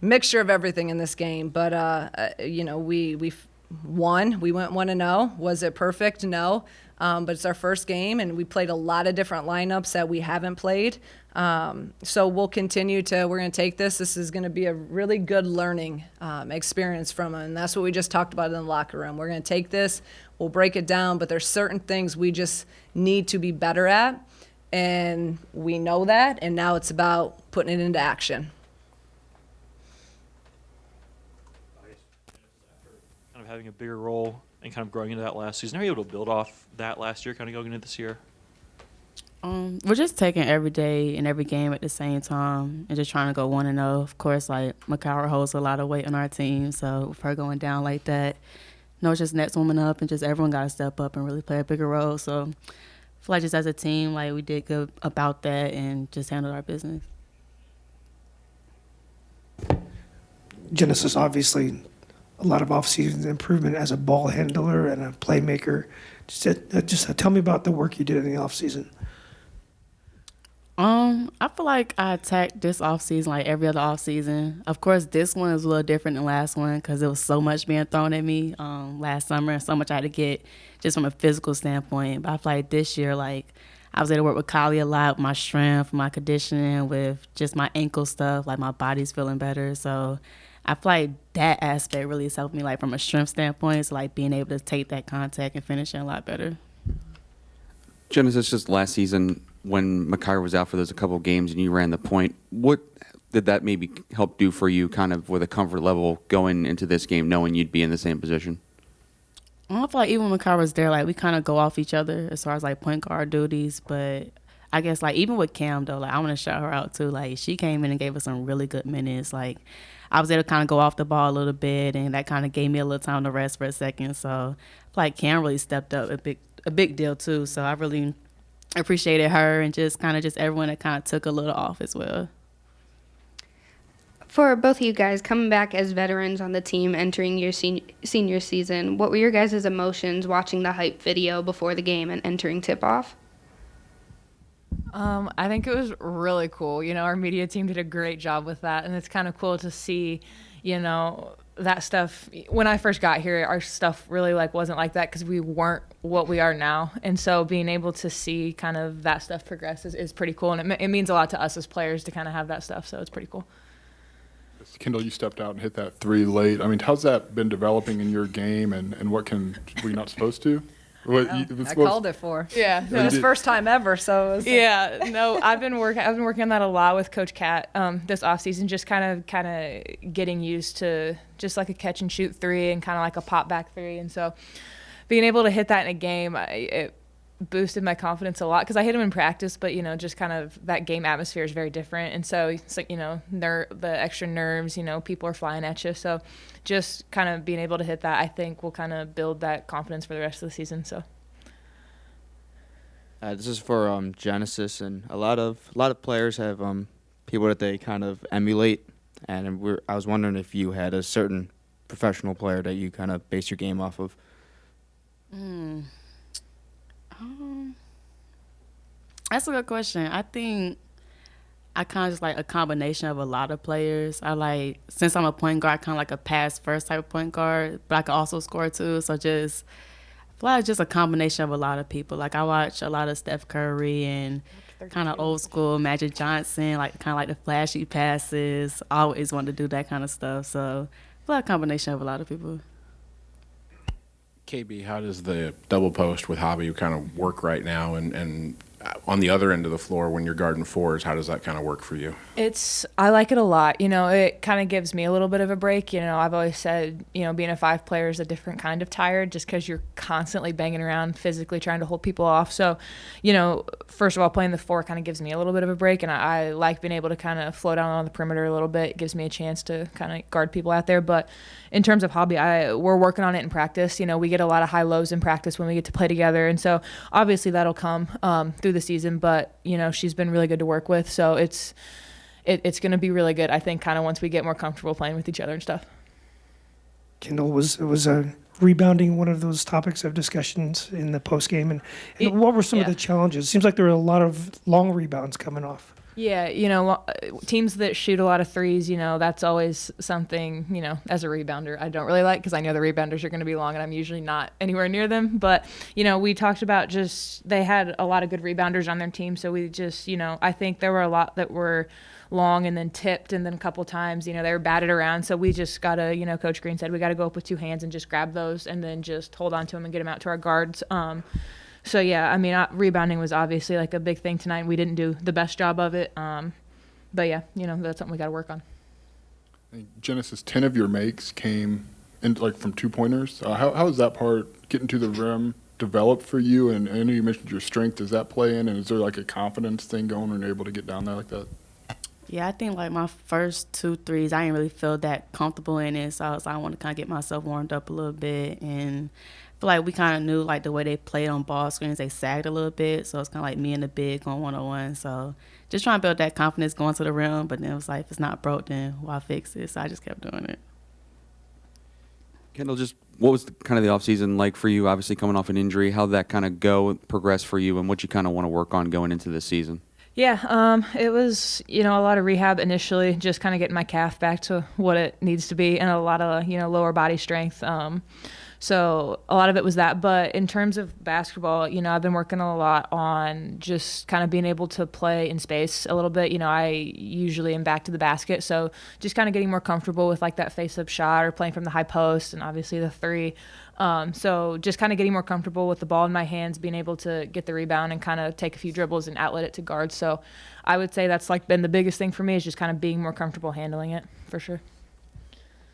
mixture of everything in this game. But we won. We went 1-0. Was it perfect? No. But it's our first game, and we played a lot of different lineups that we haven't played. So we'll continue to. We're going to take this. This is going to be a really good learning experience from it, and that's what we just talked about in the locker room. We're going to take this. We'll break it down, but there's certain things we just need to be better at, and we know that. And now it's about putting it into action. Kind of having a bigger role and kind of growing into that last season. Are you able to build off that last year, kind of going into this year? We're just taking every day and every game at the same time and just trying to go 1-0. Of course, like, Makara holds a lot of weight on our team, so with her going down like that, it's just next woman up and just everyone got to step up and really play a bigger role. So I feel like just as a team, like, we did good about that and just handled our business. Genesis, obviously, a lot of offseason improvement as a ball handler and a playmaker. Just tell me about the work you did in the offseason. I feel like I attacked this offseason like every other offseason. Of course, this one is a little different than last one because there was so much being thrown at me last summer and so much I had to get just from a physical standpoint. But I feel like this year, like, I was able to work with Kylie a lot, with my strength, my conditioning, with just my ankle stuff, like my body's feeling better. So I feel like that aspect really has helped me, like, from a strength standpoint. So, like, being able to take that contact and finish it a lot better. Genesis, just last season when Makira was out for those a couple of games and you ran the point, what did that maybe help do for you kind of with a comfort level going into this game knowing you'd be in the same position? I feel like even when Makira was there, like, we kind of go off each other as far as, like, point guard duties. But I guess, like, even with Cam, though, like, I want to shout her out, too. Like, she came in and gave us some really good minutes. Like, I was able to kind of go off the ball a little bit, and that kind of gave me a little time to rest for a second. So I feel like Cam really stepped up a big deal, too. So I really appreciated her and just everyone that kind of took a little off as well. For both of you guys, coming back as veterans on the team, entering your senior season, what were your guys' emotions watching the hype video before the game and entering tip-off? I think it was really cool. Our media team did a great job with that, and it's kind of cool to see, that stuff. When I first got here, our stuff really wasn't like that because we weren't what we are now. And so being able to see kind of that stuff progress is pretty cool, and it means a lot to us as players to kind of have that stuff, so it's pretty cool. Kendall, you stepped out and hit that three late. I mean, how's that been developing in your game, and what were you not supposed to? I called it for. Yeah, no, it was first time ever. So it was I've been working on that a lot with Coach Kat this offseason, just kind of getting used to just like a catch and shoot three and kind of like a pop back three, and so being able to hit that in a game, it boosted my confidence a lot because I hit them in practice, but just kind of that game atmosphere is very different, and so it's like the extra nerves, people are flying at you, so just kind of being able to hit that, I think, will kind of build that confidence for the rest of the season. So this is for Genesis, and a lot of players have people that they kind of emulate, and I was wondering if you had a certain professional player that you kind of base your game off of. That's a good question. I think I kind of just like a combination of a lot of players. Since I'm a point guard, kind of like a pass first type of point guard, but I can also score too. So I feel like it's just a combination of a lot of people. Like, I watch a lot of Steph Curry and kind of old school Magic Johnson, like kind of like the flashy passes. I always wanted to do that kind of stuff. So I feel like a combination of a lot of people. KB, how does the double post with Hobby kind of work right now? And on the other end of the floor, when you're guarding fours, how does that kind of work for you? I like it a lot. It kind of gives me a little bit of a break. I've always said, being a five player is a different kind of tired just because you're constantly banging around physically trying to hold people off. So, first of all, playing the four kind of gives me a little bit of a break, and I like being able to kind of flow down on the perimeter a little bit. It gives me a chance to kind of guard people out there. But in terms of Hobby, we're working on it in practice. We get a lot of high lows in practice when we get to play together, and so obviously that'll come through the season. But she's been really good to work with, so it's going to be really good, I think, kind of once we get more comfortable playing with each other and stuff. Kendall, was rebounding one of those topics of discussions in the post game, and what were some of the challenges? It seems like there were a lot of long rebounds coming off. Yeah, teams that shoot a lot of threes, that's always something, as a rebounder, I don't really like because I know the rebounders are going to be long and I'm usually not anywhere near them. But, we talked about they had a lot of good rebounders on their team. So we just, I think there were a lot that were long and then tipped and then a couple times, they were batted around. So we just got to, Coach Green said, we got to go up with two hands and just grab those and then just hold on to them and get them out to our guards. So, yeah, I mean, rebounding was obviously like a big thing tonight. We didn't do the best job of it. But, yeah, that's something we got to work on. Genesis, 10 of your makes came in from 2-pointers. How is that part, getting to the rim, developed for you? And I know you mentioned your strength. Does that play in? And is there like a confidence thing going when you're able to get down there like that? Yeah, I think like my first 2 threes, I didn't really feel that comfortable in it. So I want to kind of get myself warmed up a little bit. And I feel like we kind of knew like the way they played on ball screens, they sagged a little bit. So it's kind of like me and the big on 1-on-1. So just trying to build that confidence going to the rim. But then it was like, if it's not broke, then why fix it? So I just kept doing it. Kendall, just what was kind of the offseason like for you, obviously coming off an injury? How did that kind of progress for you, and what you kind of want to work on going into this season? Yeah, it was, a lot of rehab initially, just kind of getting my calf back to what it needs to be and a lot of, lower body strength. So a lot of it was that. But in terms of basketball, I've been working a lot on just kind of being able to play in space a little bit. I usually am back to the basket. So just kind of getting more comfortable with like that face-up shot or playing from the high post and obviously the three. So just kind of getting more comfortable with the ball in my hands, being able to get the rebound and kind of take a few dribbles and outlet it to guards. So I would say that's like been the biggest thing for me, is just kind of being more comfortable handling it for sure.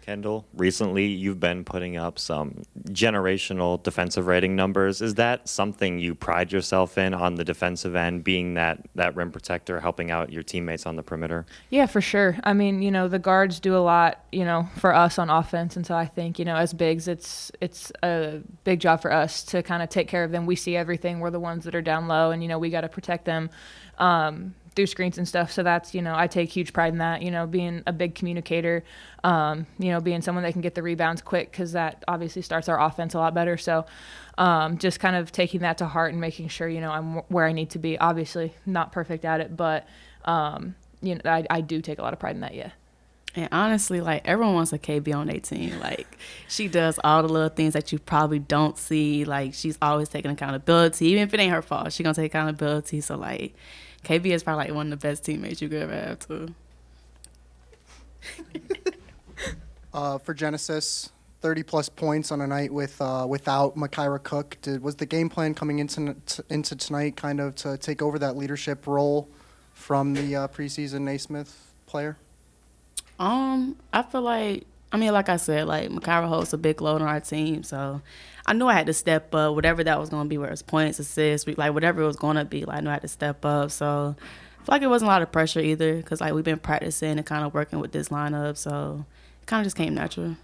Kendall, recently you've been putting up some generational defensive rating numbers. Is that something you pride yourself in on the defensive end, being that rim protector, helping out your teammates on the perimeter? Yeah, for sure. I mean, the guards do a lot, for us on offense. And so I think, as bigs, it's a big job for us to kind of take care of them. We see everything. We're the ones that are down low and, we got to protect them. Through screens and stuff. So that's, I take huge pride in that, being a big communicator, being someone that can get the rebounds quick, because that obviously starts our offense a lot better. So just kind of taking that to heart and making sure, I'm where I need to be. Obviously not perfect at it, but, I do take a lot of pride in that, yeah. And honestly, like, everyone wants a KB on their team. Like, she does all the little things that you probably don't see. Like, she's always taking accountability. Even if it ain't her fault, she's going to take accountability. So, like, KB is probably like one of the best teammates you could ever have, too. For Genesis, 30-plus points on a night without Makira Cook. Was the game plan coming into tonight kind of to take over that leadership role from the preseason Naismith player? I feel like, like I said, like, Makira holds a big load on our team, so I knew I had to step up, whatever that was going to be, whether it's points, assists, like, whatever it was going to be, like, I knew I had to step up. So I feel like it wasn't a lot of pressure either, because, like, we've been practicing and kind of working with this lineup, so it kind of just came natural.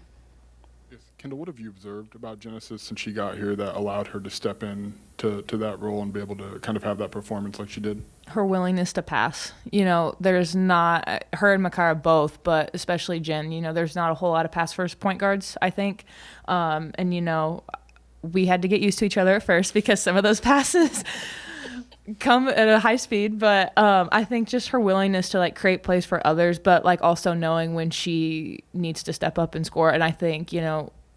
Yes. Kendall, what have you observed about Genesis since she got here that allowed her to step in to that role and be able to kind of have that performance like she did? Her willingness to pass. There's not, her and Makira both, but especially Jen, there's not a whole lot of pass-first point guards, I think. And, we had to get used to each other at first because some of those passes come at a high speed. But I think just her willingness to, like, create plays for others, but, like, also knowing when she needs to step up and score. And I think,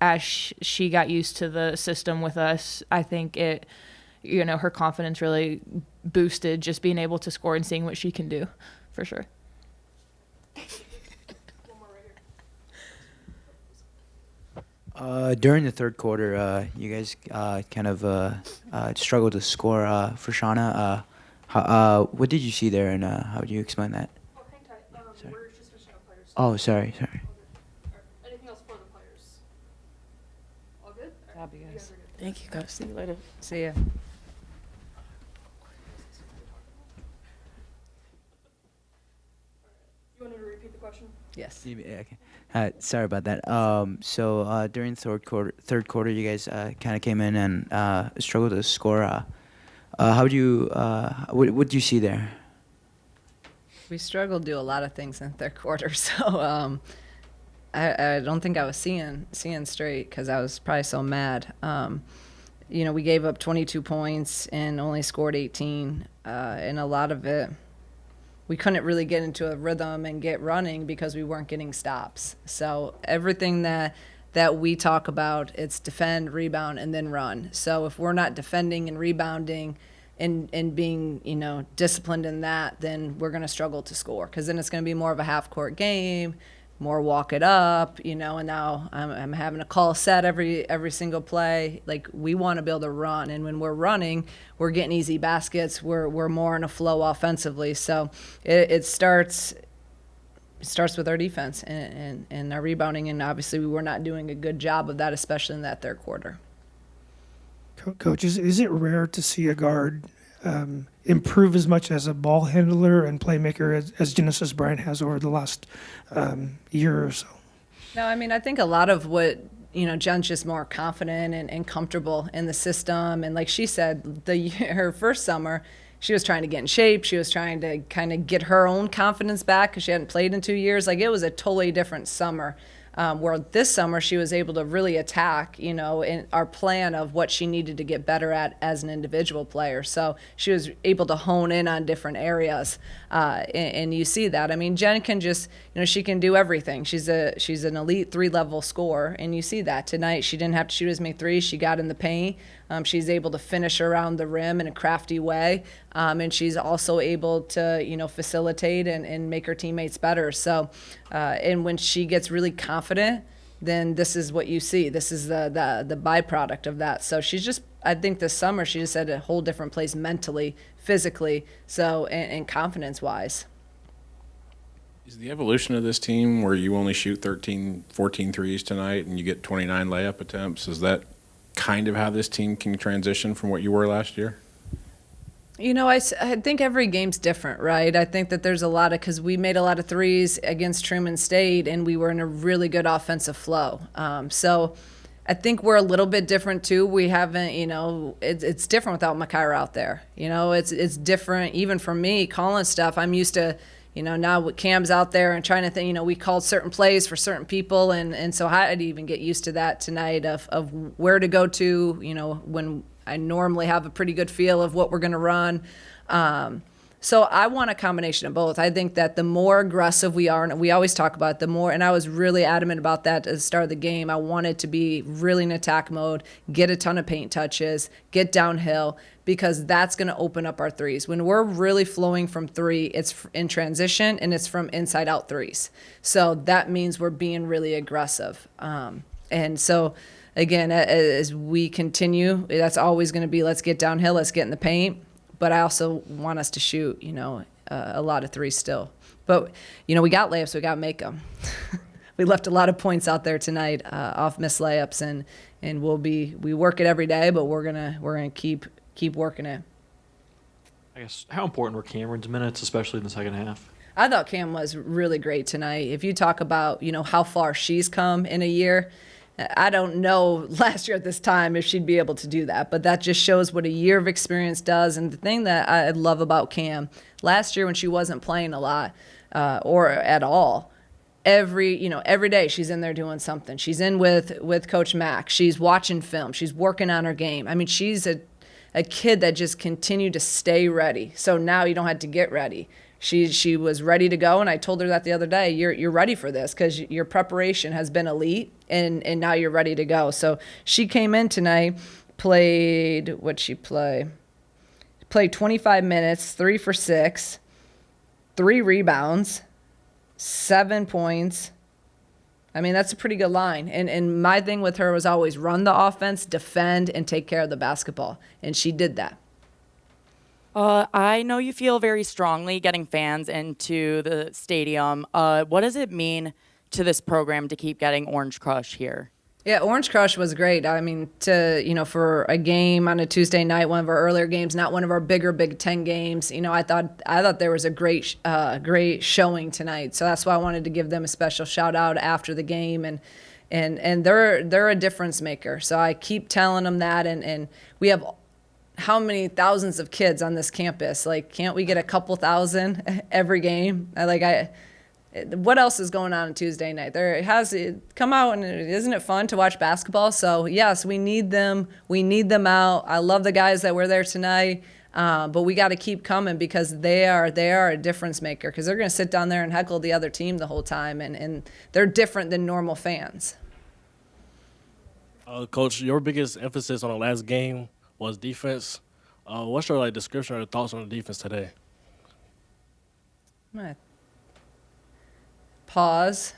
as she got used to the system with us, I think it, her confidence really boosted, just being able to score and seeing what she can do, for sure. During the third quarter, you guys kind of struggled to score for Shauna. What did you see there, and how would you explain that? Oh, hang tight. Sorry. We're just finishing up players. Oh, sorry. Anything else for the players? All good? Job, you guys. Thank you, guys. See you later. See ya. You want me to repeat the question? Yes. Yeah, okay. Sorry about that. So during third quarter, you guys kind of came in and struggled to score. How would you? What do you see there? We struggled to do a lot of things in the third quarter, so I don't think I was seeing straight because I was probably so mad. We gave up 22 points and only scored 18, and a lot of it we couldn't really get into a rhythm and get running because we weren't getting stops. So everything that we talk about, it's defend, rebound, and then run. So if we're not defending and rebounding and being, disciplined in that, then we're going to struggle to score, because then it's going to be more of a half-court game, more walk it up, and now I'm having a call set every single play. Like, we want to be able to run, and when we're running, we're getting easy baskets. We're more in a flow offensively. So it starts with our defense and our rebounding, and obviously we were not doing a good job of that, especially in that third quarter. Coach, is it rare to see a guard improve as much as a ball handler and playmaker as Genesis Bryant has over the last year or so? No, I think a lot of what, Jen's just more confident and comfortable in the system. And like she said, her first summer, she was trying to get in shape. She was trying to kind of get her own confidence back because she hadn't played in 2 years. Like, it was a totally different summer. Where this summer she was able to really attack, in our plan of what she needed to get better at as an individual player. So she was able to hone in on different areas, and you see that. Jen can just, she can do everything. She's an elite 3-level scorer, and you see that tonight. She didn't have to shoot as many threes. She got in the paint. She's able to finish around the rim in a crafty way, and she's also able to, facilitate and make her teammates better. So, and when she gets really confident, then this is what you see. This is the byproduct of that. So she's just, I think this summer she just had a whole different place mentally, physically, so and confidence-wise. Is the evolution of this team where you only shoot 14 threes tonight and you get 29 layup attempts, is that kind of how this team can transition from what you were last year? I think every game's different, right? I think that there's a lot of, because we made a lot of threes against Truman State and we were in a really good offensive flow. So I think we're a little bit different too. We haven't, it's different without Makaira out there. It's different even for me calling stuff. I'm used to, now with Cam's out there and trying to think, we called certain plays for certain people. And so I had to even get used to that tonight of where to go to, when I normally have a pretty good feel of what we're going to run. So I want a combination of both. I think that the more aggressive we are, and we always talk about it, the more, and I was really adamant about that at the start of the game. I wanted to be really in attack mode, get a ton of paint touches, get downhill, because that's going to open up our threes. When we're really flowing from three, it's in transition and it's from inside out threes. So that means we're being really aggressive. And so, again, as we continue, that's always going to be, let's get downhill, let's get in the paint. But I also want us to shoot, a lot of threes still. But, we got layups, we got to make them. We left a lot of points out there tonight off missed layups, and we work it every day, but we're gonna keep working it. I guess, how important were Cameron's minutes, especially in the second half? I thought Cam was really great tonight. If you talk about, how far she's come in a year, I don't know last year at this time if she'd be able to do that, but that just shows what a year of experience does. And the thing that I love about Cam, last year when she wasn't playing a lot or at all, every day she's in there doing something. She's in with Coach Mack. She's watching film. She's working on her game. She's a kid that just continued to stay ready. So now you don't have to get ready. She was ready to go, and I told her that the other day. You're ready for this because your preparation has been elite, and now you're ready to go. So she came in tonight, played 25 minutes, 3 for 6, 3 rebounds, 7 points. That's a pretty good line. And my thing with her was always run the offense, defend, and take care of the basketball, and she did that. I know you feel very strongly getting fans into the stadium. What does it mean to this program to keep getting Orange Crush here? Yeah, Orange Crush was great. For a game on a Tuesday night, one of our earlier games, not one of our bigger Big Ten games, I thought there was a great showing tonight. So that's why I wanted to give them a special shout out after the game, and they're a difference maker. So I keep telling them that, and we have how many thousands of kids on this campus? Like, can't we get a couple thousand every game? What else is going on Tuesday night? Come out, and isn't it fun to watch basketball? So yes, we need them. We need them out. I love the guys that were there tonight. But we got to keep coming because they are a difference maker because they're going to sit down there and heckle the other team the whole time, and they're different than normal fans. Coach, your biggest emphasis on the last game was defense. What's your description or thoughts on the defense today? I'm gonna pause.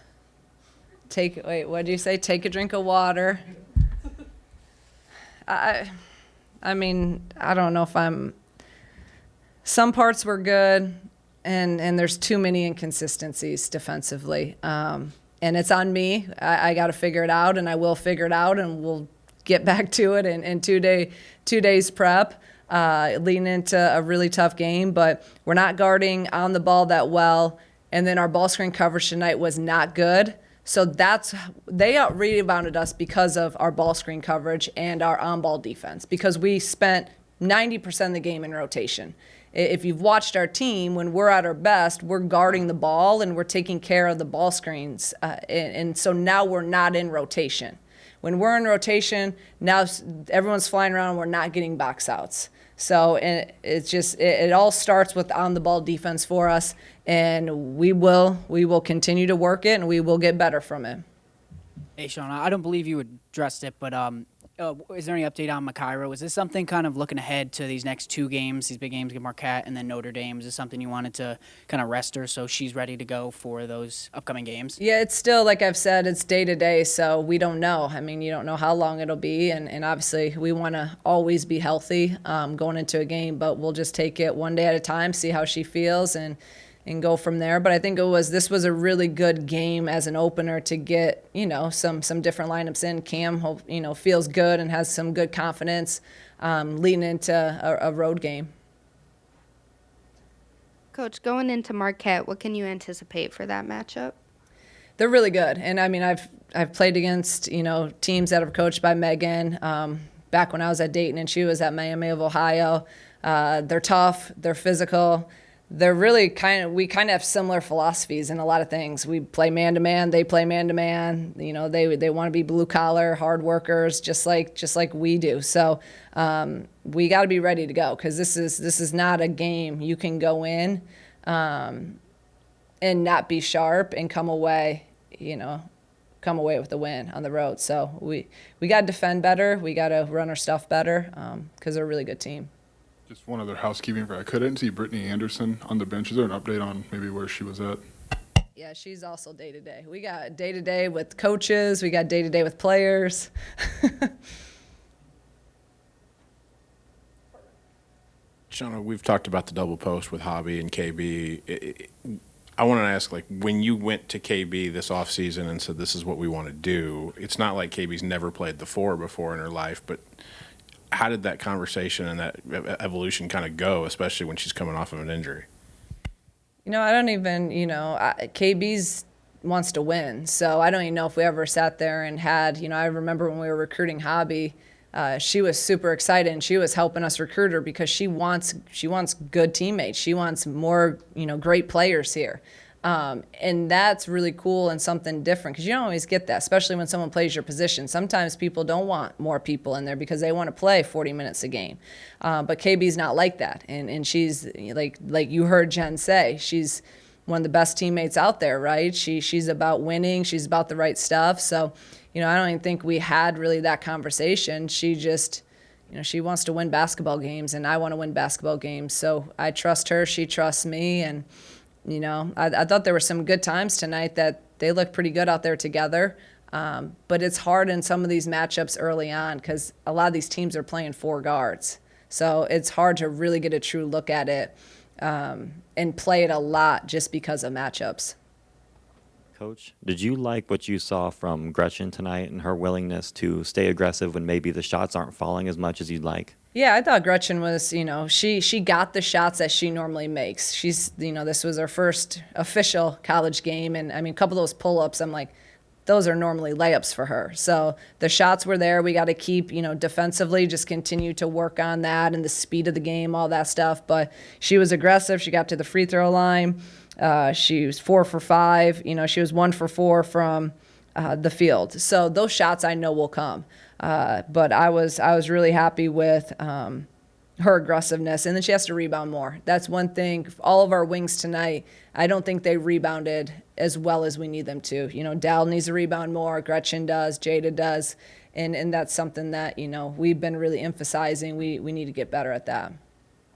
What do you say? Take a drink of water. I mean, I don't know if some parts were good, and there's too many inconsistencies defensively. And it's on me. I got to figure it out, and I will figure it out, and we'll get back to it in 2 days prep, leading into a really tough game. But we're not guarding on the ball that well, and then our ball screen coverage tonight was not good. So they out-rebounded us because of our ball screen coverage and our on-ball defense, because we spent 90% of the game in rotation. If you've watched our team, when we're at our best, we're guarding the ball and we're taking care of the ball screens. And so now we're not in rotation. When we're in rotation, now everyone's flying around and we're not getting box outs. So it all starts with on-the-ball defense for us, and we will continue to work it, and we will get better from it. Hey, Sean, I don't believe you addressed it, but is there any update on Makaira? Was this something kind of looking ahead to these next 2 games, these big games against Marquette and then Notre Dame? Is this something you wanted to kind of rest her so she's ready to go for those upcoming games? Yeah, it's still, like I've said, it's day to day, so we don't know. I mean, you don't know how long it'll be, and obviously we want to always be healthy going into a game, but we'll just take it one day at a time, see how she feels, and go from there. But I think this was a really good game as an opener to get, some different lineups in. Cam, feels good and has some good confidence leading into a road game. Coach, going into Marquette, what can you anticipate for that matchup? They're really good, and I mean I've played against teams that are coached by Megan back when I was at Dayton and she was at Miami of Ohio. They're tough, they're physical. They're really we kind of have similar philosophies in a lot of things. We play man-to-man, they play man-to-man. They want to be blue-collar, hard workers, just like we do. So we got to be ready to go because this is not a game you can go in and not be sharp and come away with the win on the road. So we got to defend better. We got to run our stuff better because they're a really good team. Just one other housekeeping. I couldn't see Brittany Anderson on the bench. Is there an update on maybe where she was at? Yeah, she's also day-to-day. We got day-to-day with coaches. We got day-to-day with players. Shauna, we've talked about the double post with Hobby and KB. I want to ask, when you went to KB this offseason and said this is what we want to do, it's not like KB's never played the 4 before in her life, but how did that conversation and that evolution kind of go, especially when she's coming off of an injury? I don't even, KB's wants to win. So I don't even know if we ever sat there and had, I remember when we were recruiting Hobby, she was super excited and she was helping us recruit her because she wants good teammates. She wants more, great players here. And that's really cool and something different because you don't always get that, especially when someone plays your position. Sometimes people don't want more people in there because they want to play 40 minutes a game. But KB's not like that. And she's, like you heard Jen say, she's one of the best teammates out there, right? She's about winning. She's about the right stuff. So, I don't even think we had really that conversation. She just, she wants to win basketball games, and I want to win basketball games. So I trust her. She trusts me. And I thought there were some good times tonight that they look pretty good out there together. But it's hard in some of these matchups early on because a lot of these teams are playing 4 guards. So it's hard to really get a true look at it and play it a lot just because of matchups. Coach, did you like what you saw from Gretchen tonight and her willingness to stay aggressive when maybe the shots aren't falling as much as you'd like? Yeah, I thought Gretchen was, she got the shots that she normally makes. She's, this was her first official college game. And, a couple of those pull-ups, I'm like, those are normally layups for her. So the shots were there. We got to keep, defensively, just continue to work on that and the speed of the game, all that stuff. But she was aggressive. She got to the free throw line. She was 4 for 5. She was 1 for 4 from the field. So those shots I know will come. But I was really happy with her aggressiveness, and then she has to rebound more. That's one thing. All of our wings tonight, I don't think they rebounded as well as we need them to. You know, Dal needs to rebound more, Gretchen does, Jada does, and that's something that, you know, we've been really emphasizing. We need to get better at that.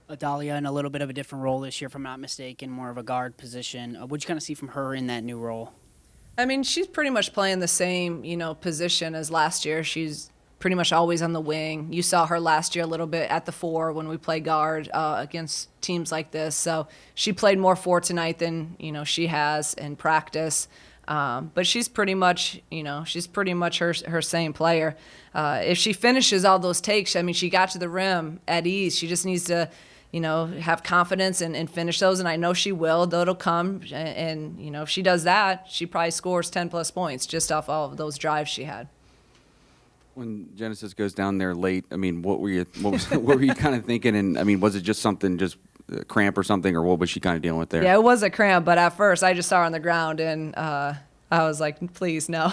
Adalia in a little bit of a different role this year, if I'm not mistaken, more of a guard position. What'd you kind of see from her in that new role? I mean, she's pretty much playing the same, you know, position as last year. She's pretty much always on the wing. You saw her last year a little bit at the 4 when we play guard against teams like this. So she played more 4 tonight than, you know, she has in practice. But she's pretty much, you know, her same player. If she finishes all those takes, I mean, she got to the rim at ease. She just needs to, you know, have confidence and finish those. And I know she will. Though it'll come. And, you know, if she does that, she probably scores 10-plus points just off all of those drives she had. When Genesis goes down there late, I mean, what were you kind of thinking? And I mean, was it just something, just a cramp or something, or what was she kind of dealing with there? Yeah, it was a cramp, but at first I just saw her on the ground and I was like, please no.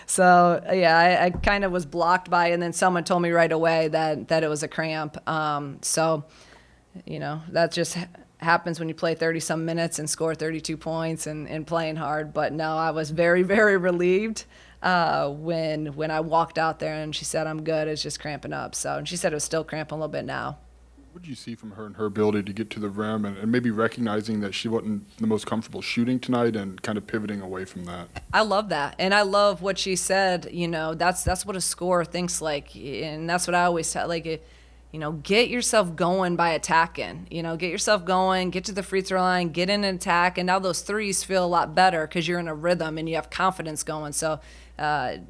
So yeah, I kind of was blocked by it, and then someone told me right away that it was a cramp. So, you know, that just happens when you play 30-some minutes and score 32 points and playing hard. But no, I was very, very relieved when I walked out there and she said, I'm good, it's just cramping up. So, and she said it was still cramping a little bit now. What did you see from her and her ability to get to the rim and maybe recognizing that she wasn't the most comfortable shooting tonight and kind of pivoting away from that? I love that. And I love what she said, you know, that's what a scorer thinks like. And that's what I always tell, like, you know, get yourself going by attacking. You know, get yourself going, get to the free throw line, get in an attack, and now those threes feel a lot better because you're in a rhythm and you have confidence going. So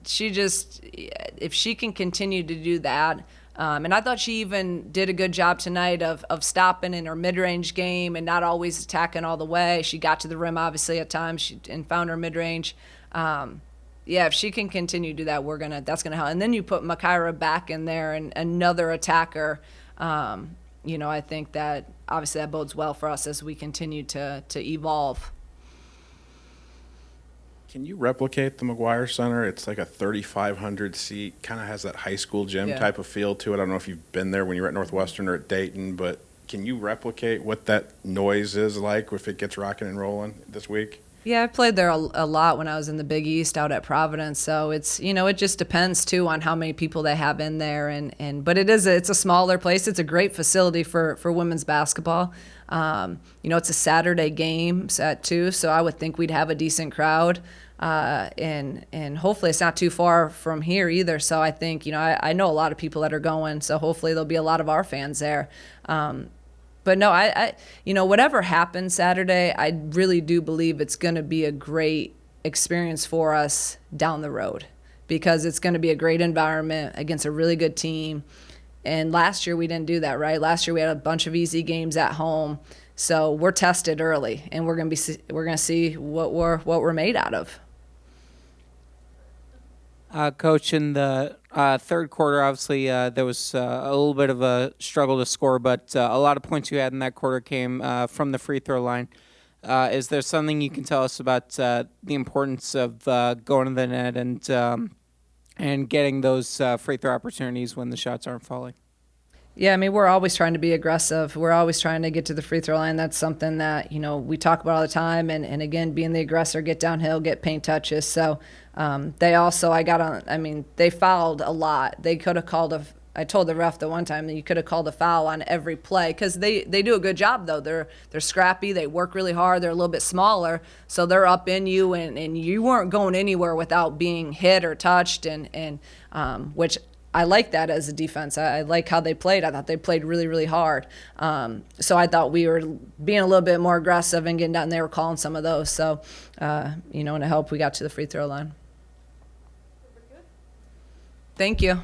she just, if she can continue to do that, and I thought she even did a good job tonight of stopping in her mid-range game and not always attacking all the way. She got to the rim, obviously, at times and found her mid-range. Yeah, if she can continue to do that, that's gonna help. And then you put Makaira back in there and another attacker. You know, I think that obviously that bodes well for us as we continue to evolve. Can you replicate the McGuire Center? It's like a 3,500 seat, kind of has that high school gym type of feel to it. I don't know if you've been there when you were at Northwestern or at Dayton, but can you replicate what that noise is like if it gets rocking and rolling this week? Yeah, I played there a lot when I was in the Big East out at Providence. So it's, you know, it just depends too on how many people they have in there. But it's a smaller place. It's a great facility for women's basketball. You know, it's a Saturday game at 2, so I would think we'd have a decent crowd. And hopefully it's not too far from here either. So I think, you know, I know a lot of people that are going, so hopefully there'll be a lot of our fans there. But no, I you know, whatever happens Saturday, I really do believe it's going to be a great experience for us down the road because it's going to be a great environment against a really good team. And last year we didn't do that, right? Last year we had a bunch of easy games at home. So we're tested early, and we're going to see what we're made out of. Coach, in the third quarter, obviously there was a little bit of a struggle to score, but a lot of points you had in that quarter came from the free throw line. Is there something you can tell us about the importance of going to the net and getting those free throw opportunities when the shots aren't falling? Yeah, I mean, we're always trying to be aggressive. We're always trying to get to the free throw line. That's something that, you know, we talk about all the time. And again, being the aggressor, get downhill, get paint touches. So they also, they fouled a lot. They could have called I told the ref the one time that you could have called a foul on every play because they do a good job, though. They're scrappy. They work really hard. They're a little bit smaller. So they're up in you, and you weren't going anywhere without being hit or touched, and which I like that as a defense. I like how they played. I thought they played really, really hard. So I thought we were being a little bit more aggressive and getting down there, calling some of those. So, you know, and it helped we got to the free throw line. Thank you.